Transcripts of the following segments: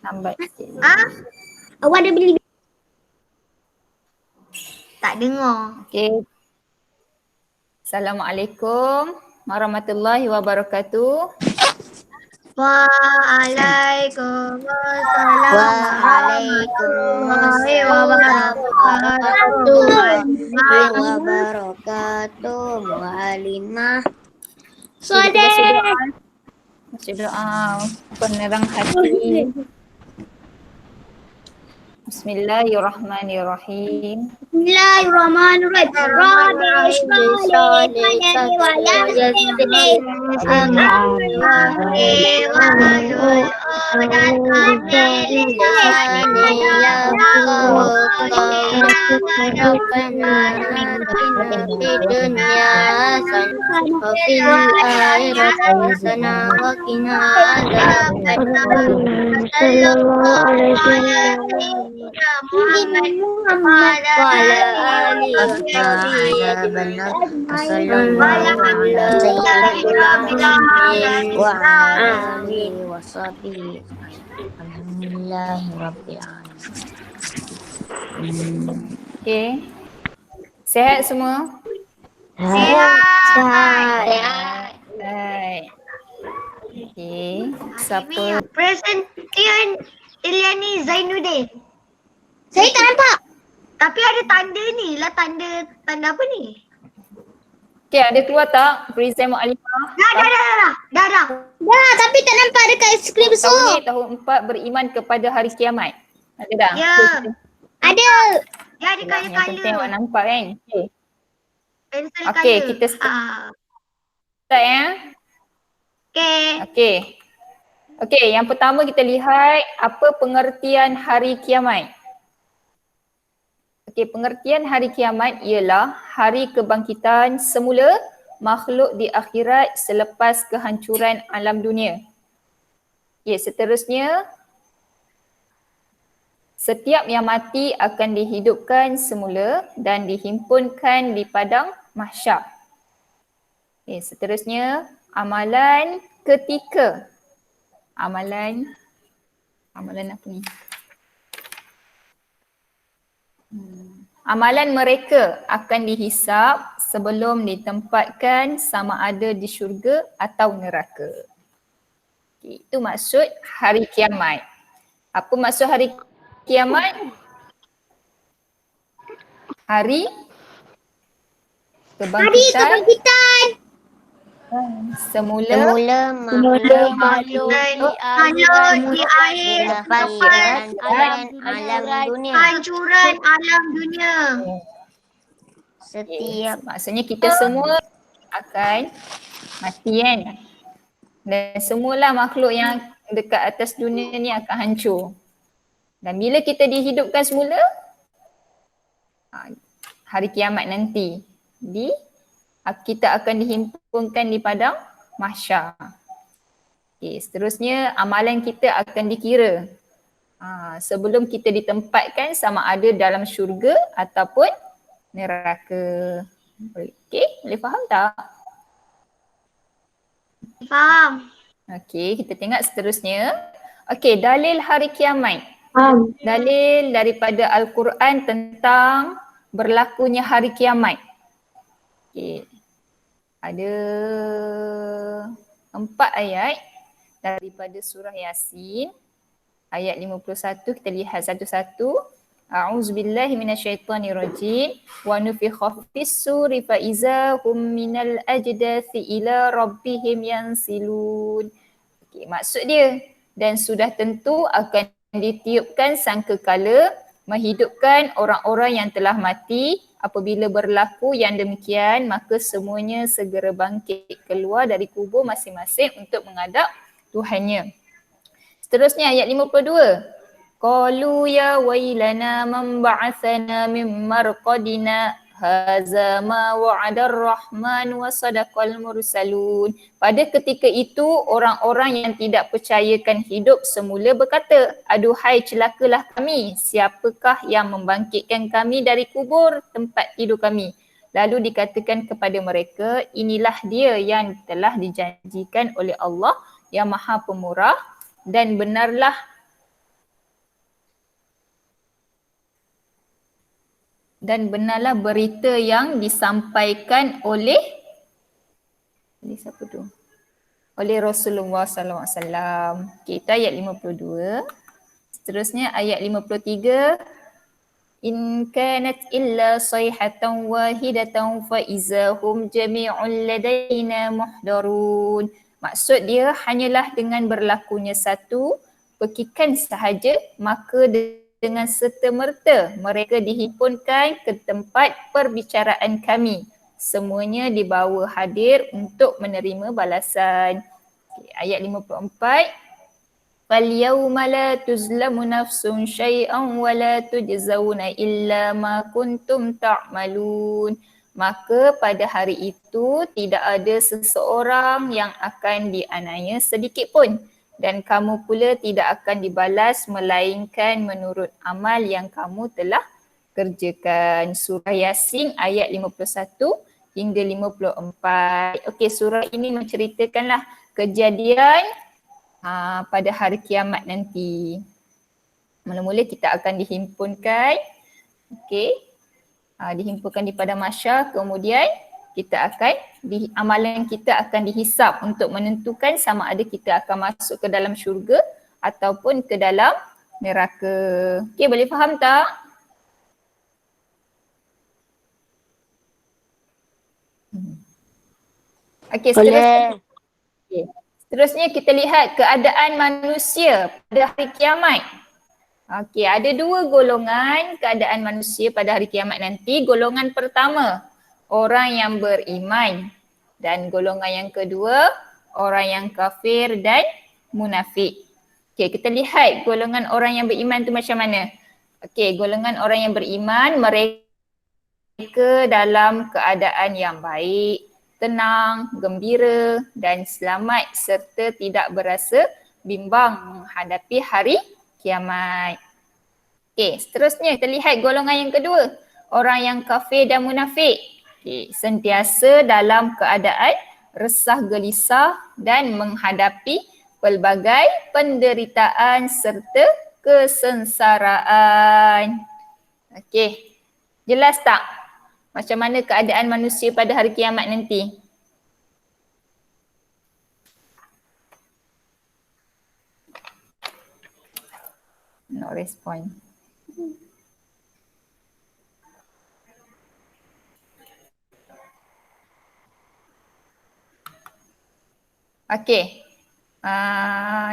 Lambat sikit. Awak ada beli? Tak dengar. Okey. Assalamualaikum warahmatullahi wabarakatuh. Waalaikumsalam warahmatullahi wabarakatuh. Mu'alimah. Soalnya. Baca doa penerang hati. Bismillahirrahmanirrahim. Bismillahirrahmanirrahim. Rabbi ishrah li sadri wa yassir li amri wahlul 'uqdatam min lisani yafqahu qawli. Rabbana atina fid dunya hasanah wa fil akhirati hasanah wa qina adzabannar. Sallallahu alaihi wasallam. Muhammad wa ala alihi wa sahbihi sallallahu ala sayyidina wa ala alihi wa sahbihi. Alhamdulillahirabbil alamin. Okey. Sihat semua? Sehat. Baik. Okey. Siapa? Presentian Ilyani Zainuddin. Saya tak nampak. Tapi ada tanda ni lah, tanda apa ni? Okey, ada keluar tak? Present Mu'alimah. Dah. Dah, tapi tak nampak dekat skrin Tahun besar. ni tahun 4 beriman kepada hari kiamat. Ada tak? Ya. Ada. Dia ada Yang penting awak kala-kala. nampak kan? Okey. Pensel Okey, colour. kita start ya. Okay. Okey, yang pertama kita lihat apa pengertian hari kiamat. Okey, pengertian hari kiamat ialah hari kebangkitan semula makhluk di akhirat selepas kehancuran alam dunia. Okey, seterusnya setiap yang mati akan dihidupkan semula dan dihimpunkan di padang mahsyar. Okey, seterusnya amalan ketika. Amalan apa ni? Amalan mereka akan dihisap sebelum ditempatkan sama ada di syurga atau neraka. Okay, itu maksud hari kiamat. Apa maksud hari kiamat? Hari kebangkitan semula makhluk di akhir selepas hancuran alam dunia. Setiap maksudnya kita semua akan mati kan. Dan semualah makhluk yang dekat atas dunia ni akan hancur. Dan bila kita dihidupkan semula, hari kiamat nanti, kita akan dihimpunkan di padang mahsyar. Okay, seterusnya amalan kita akan dikira sebelum kita ditempatkan sama ada dalam syurga ataupun neraka. Okay, boleh faham tak? Faham. Okay, kita tengok seterusnya. Okay, dalil hari kiamat. Dalil daripada Al-Quran tentang berlakunya hari kiamat. Okay. Ada 4 ayat daripada surah Yasin. Ayat 51 kita lihat satu-satu. A'udzubillahi minasyaitonirrajim. Wa nufikha fis-suri fa iza hum minal ajdathi ila rabbihim yansilun. Okay, maksud dia, dan sudah tentu akan ditiupkan sangkakala menghidupkan orang-orang yang telah mati. Apabila berlaku yang demikian, maka semuanya segera bangkit keluar dari kubur masing-masing untuk menghadap Tuhannya. Seterusnya ayat 52. Qalu ya wailana man ba'athana min marqadina haza ma wa'adar rahman wa sadaqal mursalun. Pada ketika itu orang-orang yang tidak percayakan hidup semula berkata, aduhai celakalah kami, siapakah yang membangkitkan kami dari kubur tempat tidur kami? Lalu dikatakan kepada mereka, inilah dia yang telah dijanjikan oleh Allah yang Maha Pemurah dan benarlah berita yang disampaikan oleh siapa tu? Oleh Rasulullah sallallahu alaihi wasallam. Kita ayat 52. Seterusnya ayat 53. In kanat illa sayhatan wahidatan fa izahum jami'un ladaina muhdarun. Maksud dia hanyalah dengan berlakunya satu pekikan sahaja, maka dengan serta-merta mereka dihimpunkan ke tempat perbicaraan kami. Semuanya dibawa hadir untuk menerima balasan. Ayat 54. فَالْيَوْمَ لَا تُظْلَمُ نَفْسٌ شَيْئًا وَلَا تُجْزَوْنَ إِلَّا مَا كُنْتُمْ تَعْمَلُونَ. Maka pada hari itu tidak ada seseorang yang akan dianiaya sedikit pun, dan kamu pula tidak akan dibalas melainkan menurut amal yang kamu telah kerjakan. Surah Yasin ayat 51 hingga 54. Okey, surah ini menceritakanlah kejadian pada hari kiamat nanti. Mula-mula kita akan dihimpunkan, dihimpunkan di padang mahsyar, kemudian kita akan amalan kita akan dihisap untuk menentukan sama ada kita akan masuk ke dalam syurga ataupun ke dalam neraka. Okey, boleh faham tak? Okey, seterusnya. Okay. Seterusnya kita lihat keadaan manusia pada hari kiamat. Okey, ada dua golongan keadaan manusia pada hari kiamat nanti. Golongan pertama, orang yang beriman. Dan golongan yang kedua, orang yang kafir dan munafik. Okey, kita lihat golongan orang yang beriman tu macam mana. Okey, golongan orang yang beriman, mereka dalam keadaan yang baik, tenang, gembira dan selamat serta tidak berasa bimbang menghadapi hari kiamat. Okey, seterusnya kita lihat golongan yang kedua, orang yang kafir dan munafik. Okey, sentiasa dalam keadaan resah gelisah dan menghadapi pelbagai penderitaan serta kesengsaraan. Okey, jelas tak macam mana keadaan manusia pada hari kiamat nanti? No respond. Okey.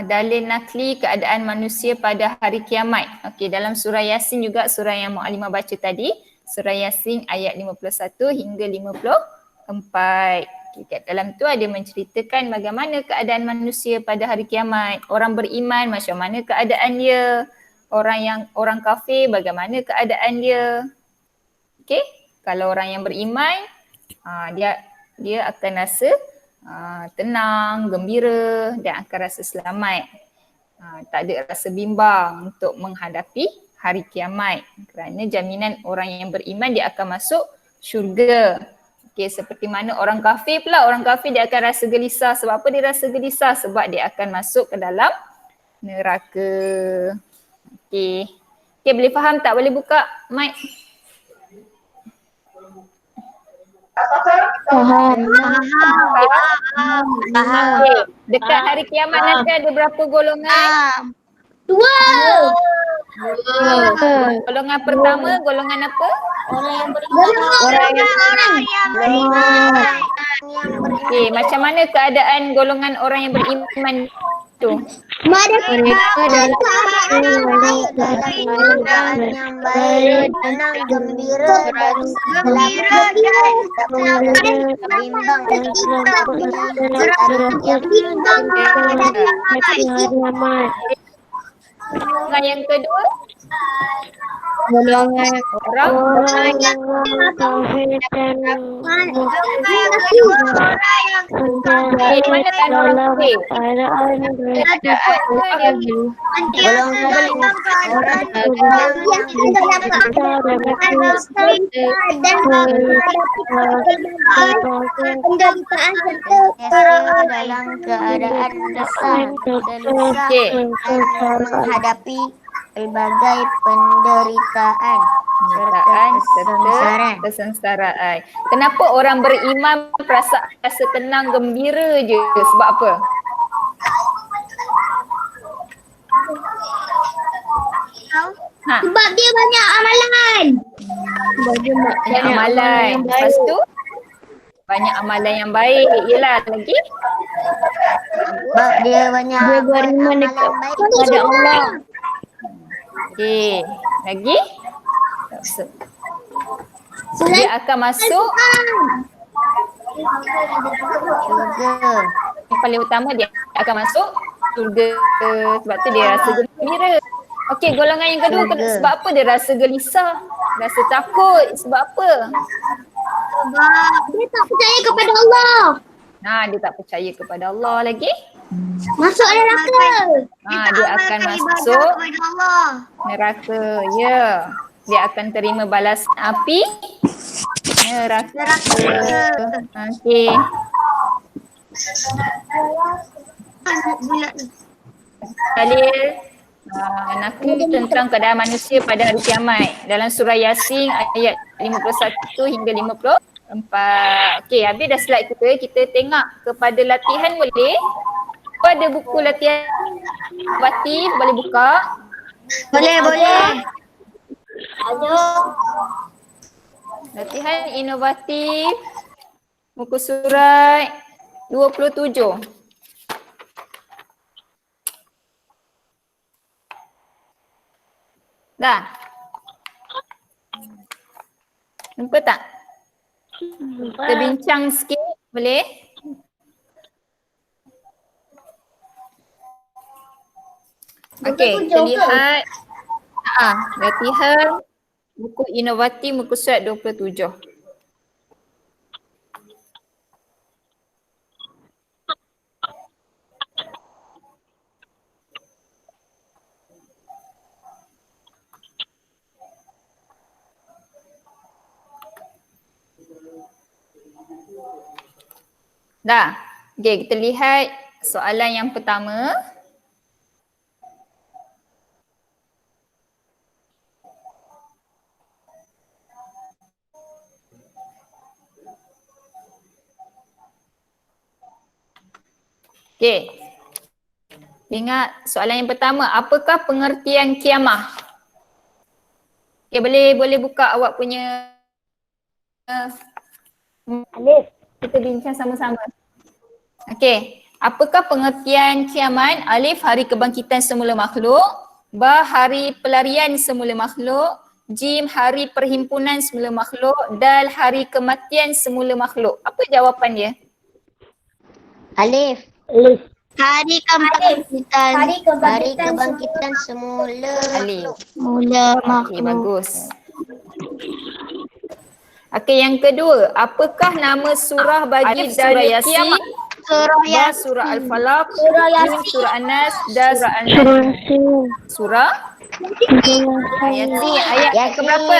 Dalil nakli keadaan manusia pada hari kiamat. Okey, dalam surah Yasin juga, surah yang Mu'allimah baca tadi. Surah Yasin ayat 51 hingga 54. Okay, kat dalam tu ada menceritakan bagaimana keadaan manusia pada hari kiamat. Orang beriman macam mana keadaan dia. Orang kafir bagaimana keadaan dia. Okey, kalau orang yang beriman dia akan rasa tenang, gembira dan akan rasa selamat. Tak ada rasa bimbang untuk menghadapi hari kiamat, kerana jaminan orang yang beriman dia akan masuk syurga. Okey, seperti mana orang kafir pula, orang kafir dia akan rasa gelisah. Sebab apa dia rasa gelisah? Sebab dia akan masuk ke dalam neraka. Okey. Okey, boleh faham tak? Boleh buka mic? Faham. Okay. Dekat hari kiamat nanti ada berapa golongan? Dua. Golongan pertama, golongan apa? Orang yang beriman. Okey, macam mana keadaan golongan orang yang beriman tu? Mereka dalam keadaan yang baik, tenang, gembira dan bimbang Golongan yang kedua? Golongan Orang orang yang kafir dan di mana kan orang kafir? keadaan Keadaan dalam keadaan desah Okey. menghadapi berbagai penderitaan Keadaan serta kesengsaraan. kesengsaraan. Kenapa orang beriman rasa tenang, gembira je? Sebab apa? Ha, sebab dia banyak amalan. banyak amalan. Lepas tu banyak amalan yang baik. Yelah lagi. Sebab dia banyak Dia beriman dekat baik kepada Allah. Okey. Lagi? Dia akan masuk juga. yang paling utama, dia akan masuk surga. Sebab tu dia rasa gembira. Okey, golongan yang kedua Surga. sebab apa dia rasa gelisah? Rasa takut. Sebab apa? Sebab dia tak percaya kepada Allah. Dia tak percaya kepada Allah lagi. Masuk neraka. Dia akan masuk neraka. Ya. Dia akan terima balasan api neraka. Okey. Dalil naku tentang keadaan manusia pada hari kiamat dalam surah Yasin ayat 51 hingga 54. Okey, habis dah slide kita tengok kepada latihan boleh? Pada buku latihan batik boleh buka? Boleh. Latihan inovatif muka surat 27. Dah? Nampak tak? Kita bincang sikit boleh? Okey, kita lihat latihan buku inovatif muka surat 27. Dah. Okey, kita lihat soalan yang pertama. Okey. Ingat soalan yang pertama, apakah pengertian kiamah? Okey, boleh buka awak punya Alif. kita bincang sama-sama. Okey, apakah pengertian kiamat? Alif, hari kebangkitan semula makhluk. Ba, hari pelarian semula makhluk. Jim, hari perhimpunan semula makhluk. Dal, hari kematian semula makhluk. Apa jawapan dia? Alif. Hari kebangkitan. Hari kebangkitan semula Alif. Mula Okey, bagus. Okey, yang kedua, apakah nama surah bagi surah Yasin? Ba, surah Al-Falaq. Jim, surah An-Nas. Dal, surah An-Najm. Surah Yasin. Ayat ke berapa?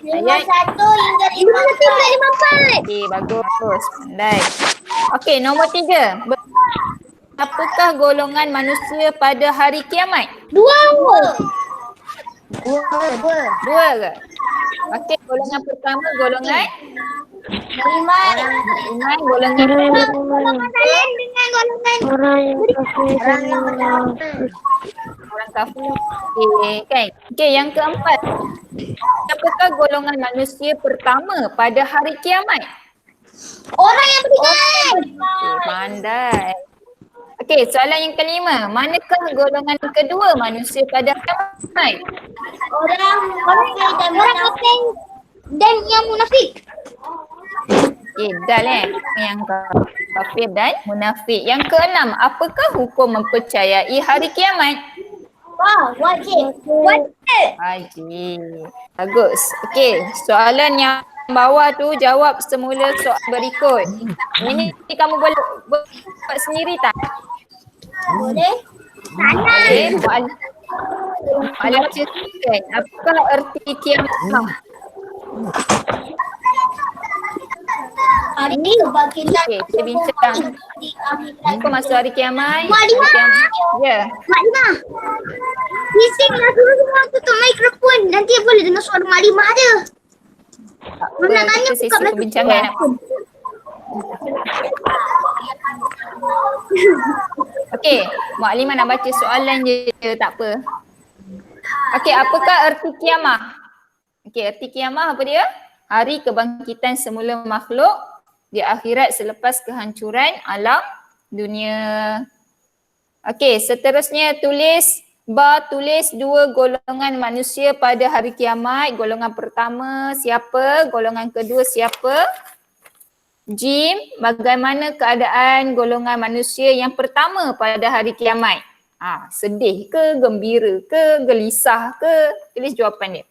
Ayat 1 hingga 54. Okey, bagus. Pandai. Okey, nombor 3. Apakah golongan manusia pada hari kiamat? Dua. Dua ke? Okey, golongan pertama golongan Beriman. iman, golongan Lain dengan golongan orang kafir. Okey, kan? Okey, yang keempat. Apakah golongan manusia pertama pada hari kiamat? orang yang beriman. Okey, pandai. Okey, soalan yang kelima. Manakah golongan kedua manusia pada kiamat? Orang kafir dan yang munafik. Okey, dal yang kafir dan munafik. Yang keenam, apakah hukum mempercayai hari kiamat? Wajib. Wajib. Bagus. Okey, soalan yang bawah tu jawab semula soalan berikut. Ini kamu boleh buat sendiri tak? Boleh? Boleh. Mu'allim ceritakan apa erti kiamat? Hari kebangkitan. Okey, kita bincang. Apa maksud hari kiamat? Mu'allimah. Hari kiamat. Ya. Maklimah. Bisinglah semua tutup mikrofon. Nanti boleh dengar suara Maklimah ada. Nak tanya Kita buka sesi perbincangan. mikrofon. Okey, Mu'allimah nak baca soalan je, tak apa. Okey, apakah erti kiamah? Okey, erti kiamah apa dia? Hari kebangkitan semula makhluk di akhirat selepas kehancuran alam dunia. Okey, seterusnya tulis dua golongan manusia pada hari kiamat. Golongan pertama siapa? Golongan kedua siapa? Jim, bagaimana keadaan golongan manusia yang pertama pada hari kiamat? Sedih ke, gembira ke, gelisah ke? Tulis jawapan dia.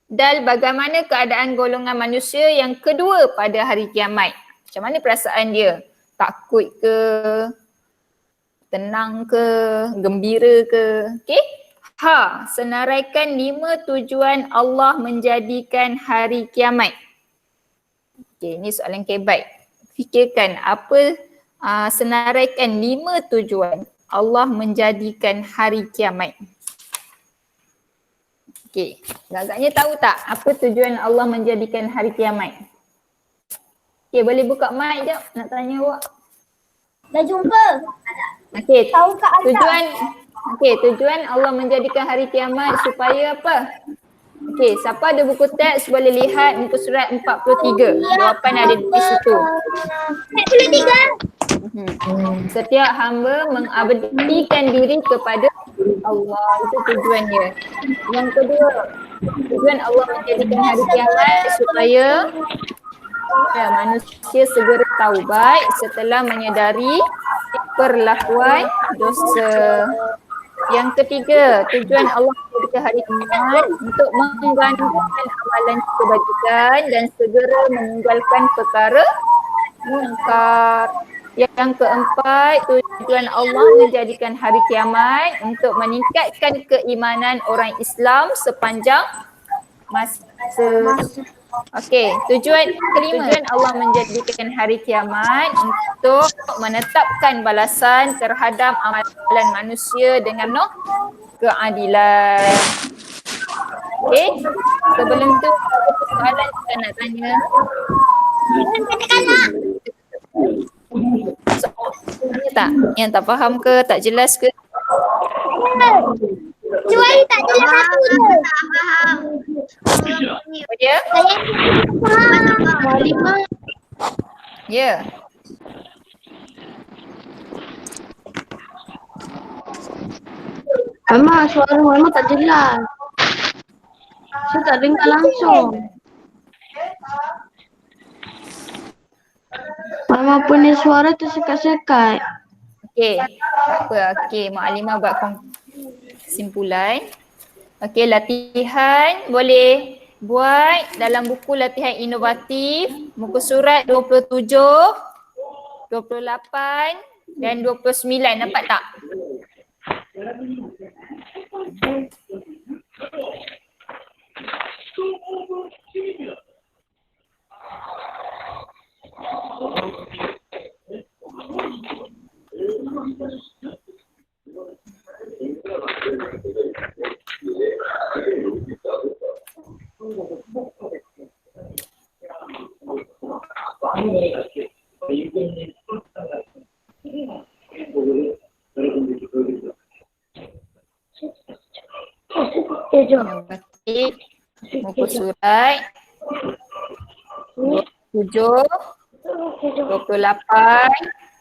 Dal, bagaimana keadaan golongan manusia yang kedua pada hari kiamat? Macam mana perasaan dia? Takut ke? Tenang ke? Gembira ke? Okey? Senaraikan 5 tujuan Allah menjadikan hari kiamat. Okey, ini soalan kebaik. Fikirkan apa senaraikan 5 tujuan Allah menjadikan hari kiamat. Okey, agaknya tahu tak apa tujuan Allah menjadikan hari kiamat? Okey, boleh buka mic jap nak tanya awak. Dah jumpa. Okey, Tahukah anda? tujuan Allah menjadikan hari kiamat supaya apa? Okey, siapa ada buku teks boleh lihat muka surat 43. Jawapan ada di situ. 43. Setiap hamba mengabdikan diri kepada Allah, itu tujuan dia. Yang kedua, tujuan Allah menjadikan hari kiamat supaya manusia segera taubat setelah menyedari perlakuan dosa. Yang ketiga, tujuan Allah menjadikan hari kiamat untuk menggandungkan amalan kebajikan dan segera meninggalkan perkara mungkar. Yang keempat, tujuan Allah menjadikan hari kiamat untuk meningkatkan keimanan orang Islam sepanjang masa. Okey, tujuan kelima, tujuan Allah menjadikan hari kiamat untuk menetapkan balasan terhadap amalan manusia dengan keadilan. Okey, sebelum tu ada soalan saya nak tanya. Tak? Yang tak faham ke, tak jelas ke? Kecuali tak jelas satu je. Tak faham. Apa dia? Saya faham. Maklimah. Ya. Mama, suara Mama tak jelas. Saya tak dengar langsung. Mama punya suara tersekat-sekat. Okey, tak apa. Okey, Mu'allimah buat kesimpulan. Okey, latihan boleh buat dalam buku latihan inovatif muka surat 27, 28 dan 29. Nampak tak? Inovatif muka surat 27, 28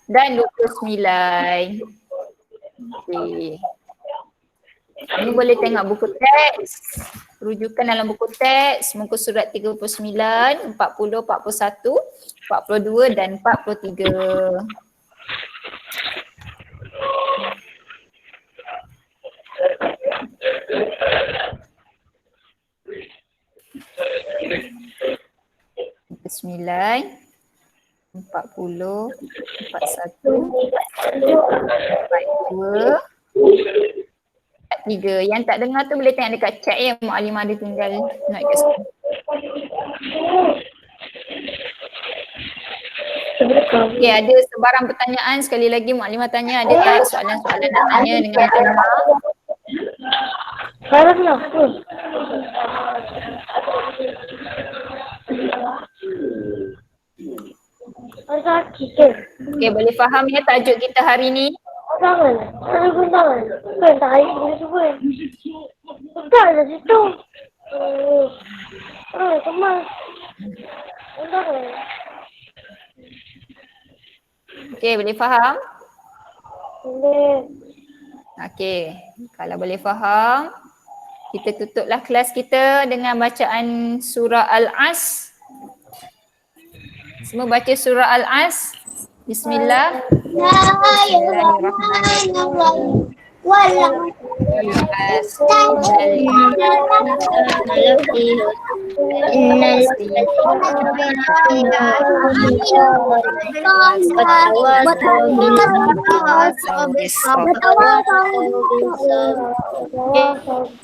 dan 29. Okey. Kamu boleh tengok buku teks. Rujukan dalam buku teks muka surat 39, 40, 41, 42 dan 43. 49, 40, 41, 42, 43. Yang tak dengar tu boleh tengok dekat chat ya. Mukadimah ada tinggal nak kat situ. Okey, ada sebarang pertanyaan. Sekali lagi Mukadimah tanya, ada tak soalan-soalan nak tanya dengan tema? Sekarang lah. Sakit ke? Okey, boleh faham ya tajuk kita hari ni? Tangan. Ada pun tangan. Kan tarik dia semua. Tak ada situ. Kemas. Tangan. Okey, boleh faham? Boleh. Okey, kalau boleh faham, kita tutuplah kelas kita dengan bacaan surah Al-As. Semua baca surah Al-As. Bismillah. Bismillahirrahmanirrahim. Walau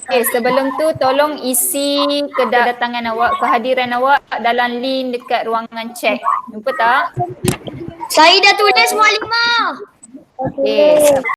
Okay, sebelum tu tolong isi kedatangan awak, kehadiran awak dalam link dekat ruangan chat. Jumpa tak? saya dah tulis Mualimah. Okay.